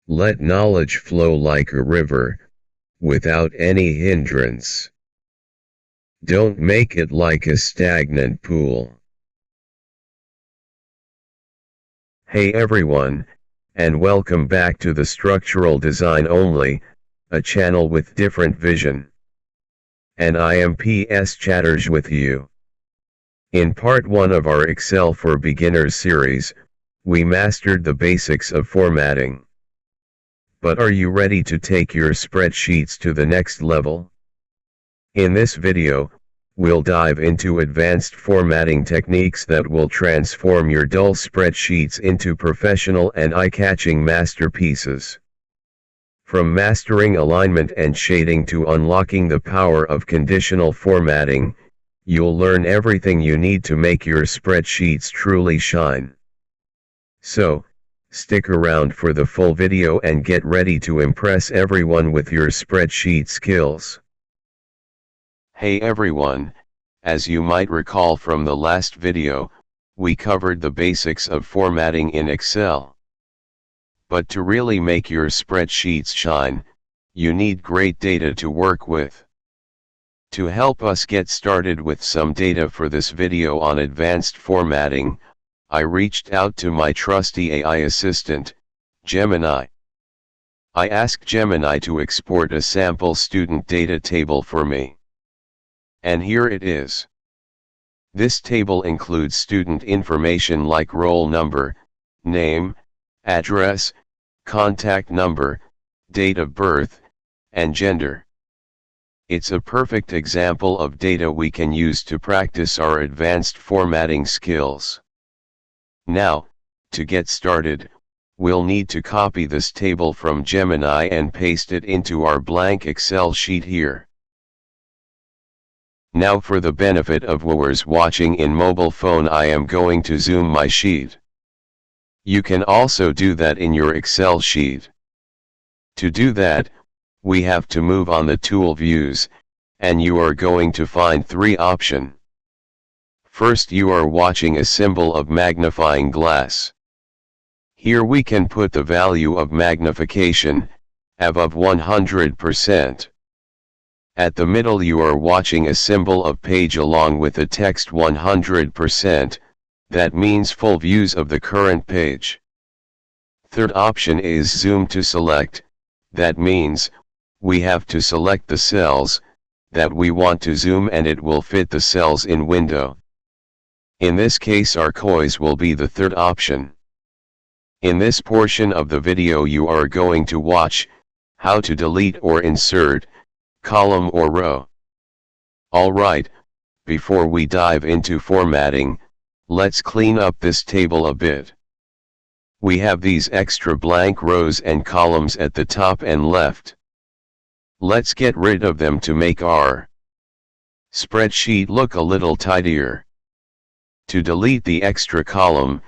Let knowledge flow like a river, without any hindrance. Don't make it like a stagnant pool. Hey everyone, and welcome back to the Structural Design Only, a channel with different vision. And I am PS Chatters with you. In part 1 of our Excel for Beginners series, we mastered the basics of formatting. But are you ready to take your spreadsheets to the next level? In this video, we'll dive into advanced formatting techniques that will transform your dull spreadsheets into professional and eye-catching masterpieces. From mastering alignment and shading to unlocking the power of conditional formatting, you'll learn everything you need to make your spreadsheets truly shine. So, stick around for the full video and get ready to impress everyone with your spreadsheet skills. Hey everyone, as you might recall from the last video, we covered the basics of formatting in Excel. But to really make your spreadsheets shine, you need great data to work with. To help us get started with some data for this video on advanced formatting, I reached out to my trusty AI assistant, Gemini. I asked Gemini to export a sample student data table for me. And here it is. This table includes student information like roll number, name, address, contact number, date of birth, and gender. It's a perfect example of data we can use to practice our advanced formatting skills. Now, to get started, we'll need to copy this table from Gemini and paste it into our blank Excel sheet here. Now for the benefit of viewers watching in mobile phone, I am going to zoom my sheet. You can also do that in your Excel sheet. To do that, we have to move on the tool views, and you are going to find 3 options. First, you are watching a symbol of magnifying glass. Here we can put the value of magnification, above 100%. At the middle you are watching a symbol of page along with the text 100%, that means full views of the current page. Third option is zoom to select, that means, we have to select the cells that we want to zoom and it will fit the cells in window. In this case our kaise will be the third option. In this portion of the video you are going to watch how to delete or insert column or row. Alright, before we dive into formatting, let's clean up this table a bit. We have these extra blank rows and columns at the top and left. Let's get rid of them to make our spreadsheet look a little tidier. To delete the extra column,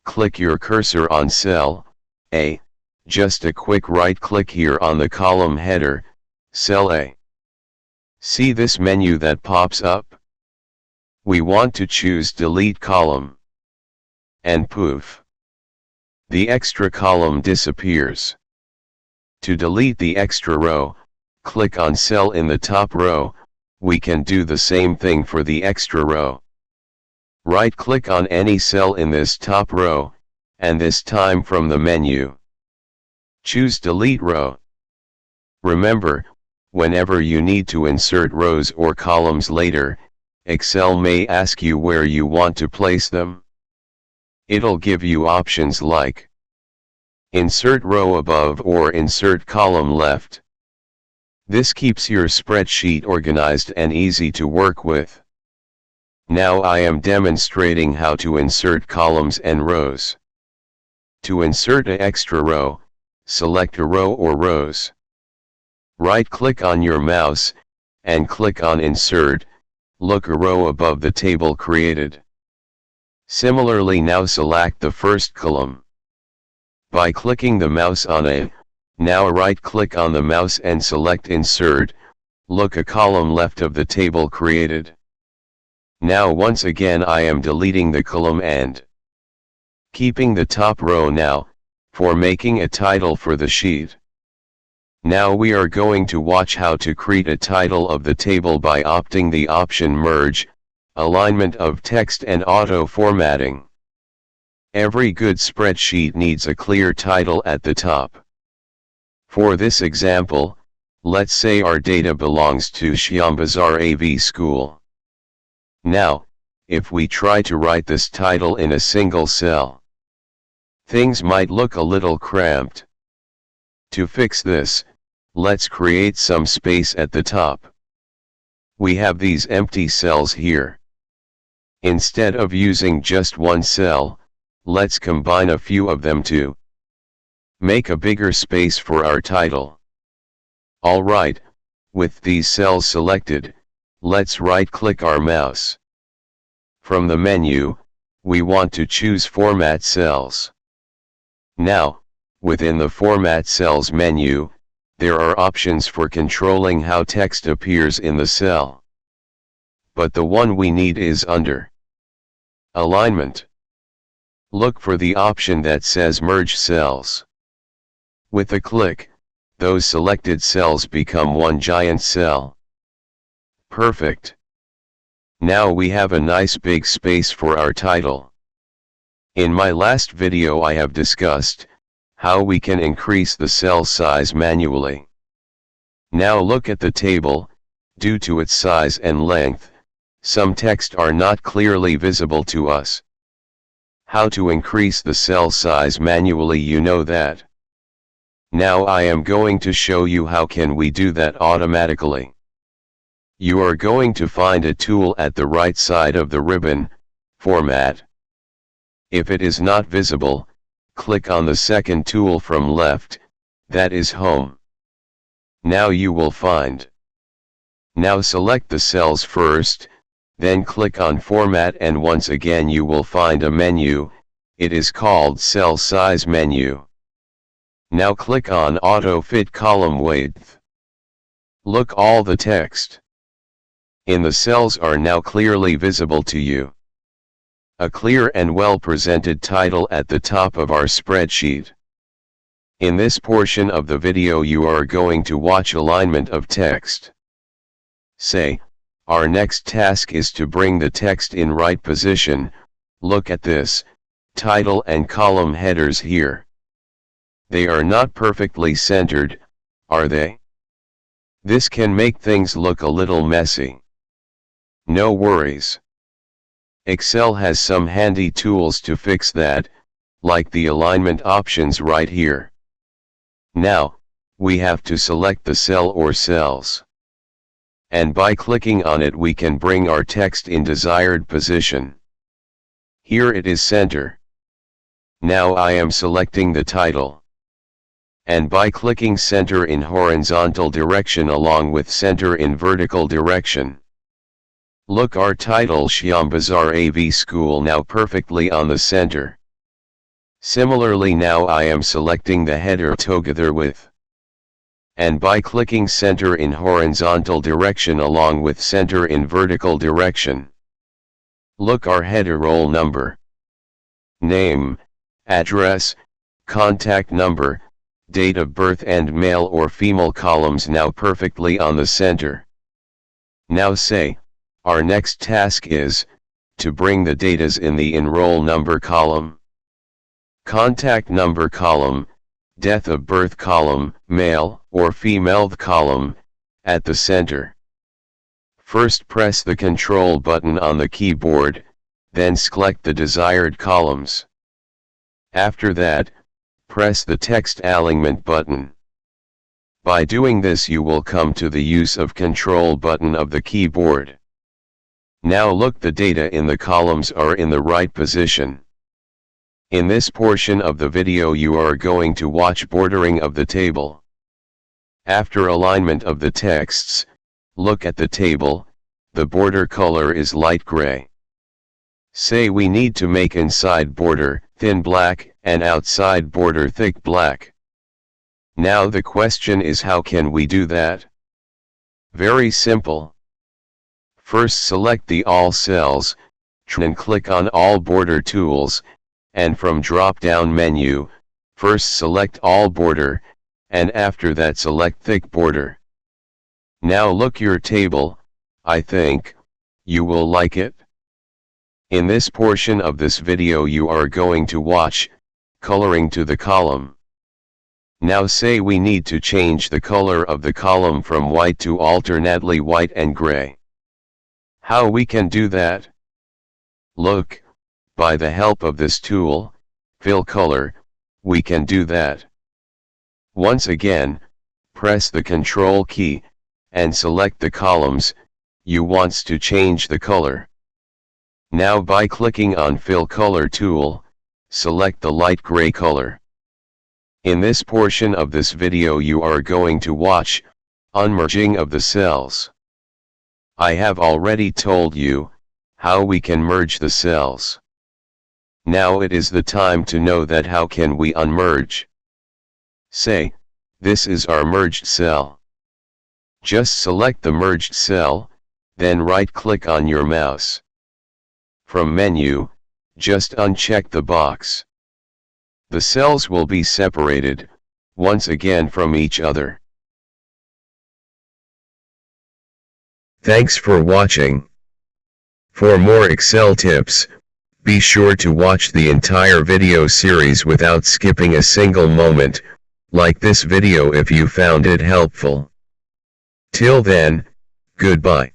click your cursor on cell A, just a quick right click here on the column header, cell A. See this menu that pops up? We want to choose delete column. And poof! The extra column disappears. To delete the extra row, click on cell in the top row. We can do the same thing for the extra row. Right-click on any cell in this top row, and this time from the menu, choose Delete Row. Remember, whenever you need to insert rows or columns later, Excel may ask you where you want to place them. It'll give you options like Insert row above or Insert column left. This keeps your spreadsheet organized and easy to work with. Now I am demonstrating how to insert columns and rows. To insert an extra row, select a row or rows. Right-click on your mouse, and click on Insert. Look a row above the table created. Similarly, now select the first column. By clicking the mouse on it, now right-click on the mouse and select Insert. Look a column left of the table created. Now once again I am deleting the column and keeping the top row. Now, for making a title for the sheet. Now we are going to watch how to create a title of the table by opting the option Merge, Alignment of Text and Auto Formatting. Every good spreadsheet needs a clear title at the top. For this example, let's say our data belongs to Shyambazar AV School. Now, if we try to write this title in a single cell, things might look a little cramped. To fix this, let's create some space at the top. We have these empty cells here. Instead of using just one cell, let's combine a few of them to make a bigger space for our title. Alright, with these cells selected, let's right-click our mouse. From the menu, we want to choose Format Cells. Now, within the Format Cells menu, there are options for controlling how text appears in the cell. But the one we need is under Alignment. Look for the option that says Merge Cells. With a click, those selected cells become one giant cell. Perfect. Now we have a nice big space for our title. In my last video I have discussed how we can increase the cell size manually. Now look at the table. Due to its size and length, some text are not clearly visible to us. How to increase the cell size manually, you know that. Now I am going to show you how can we do that automatically. You are going to find a tool at the right side of the ribbon, Format. If it is not visible, click on the second tool from left, that is Home. Now you will find. Now select the cells first, then click on Format and once again you will find a menu, it is called Cell Size menu. Now click on Auto Fit Column Width. Look, all the text in the cells are now clearly visible to you. A clear and well-presented title at the top of our spreadsheet. In this portion of the video you are going to watch alignment of text. Say, our next task is to bring the text in right position. Look at this, title and column headers here. They are not perfectly centered, are they? This can make things look a little messy. No worries. Excel has some handy tools to fix that, like the alignment options right here. Now, we have to select the cell or cells. And by clicking on it we can bring our text in desired position. Here it is center. Now I am selecting the title. And by clicking center in horizontal direction along with center in vertical direction. Look, our title Shyambazar AV School now perfectly on the center. Similarly now I am selecting the header together with. And by clicking center in horizontal direction along with center in vertical direction. Look, our header roll number, name, address, contact number, date of birth and male or female columns now perfectly on the center. Now say, our next task is to bring the datas in the enroll number column, contact number column, date of birth column, male or female column, at the center. First press the Control button on the keyboard, then select the desired columns. After that, press the text alignment button. By doing this you will come to the use of Control button of the keyboard. Now look, the data in the columns are in the right position. In this portion of the video you are going to watch bordering of the table. After alignment of the texts, look at the table, the border color is light gray. Say we need to make inside border thin black and outside border thick black. Now the question is, how can we do that? Very simple. First select the all cells, and click on all border tools, and from drop down menu, First select all border, and after that select thick border. Now look your table, I think you will like it. In this portion of this video you are going to watch, coloring to the column. Now say we need to change the color of the column from white to alternately white and gray. How we can do that? Look, by the help of this tool, Fill Color, we can do that. Once again, press the Ctrl key, and select the columns you want to change the color. Now by clicking on Fill Color tool, select the light gray color. In this portion of this video you are going to watch, unmerging of the cells. I have already told you, how we can merge the cells. Now it is the time to know that how can we unmerge. Say, this is our merged cell. Just select the merged cell, then right-click on your mouse. From menu, just uncheck the box. The cells will be separated, once again from each other. Thanks for watching. For more Excel tips, be sure to watch the entire video series without skipping a single moment. Like this video if you found it helpful. Till then, goodbye.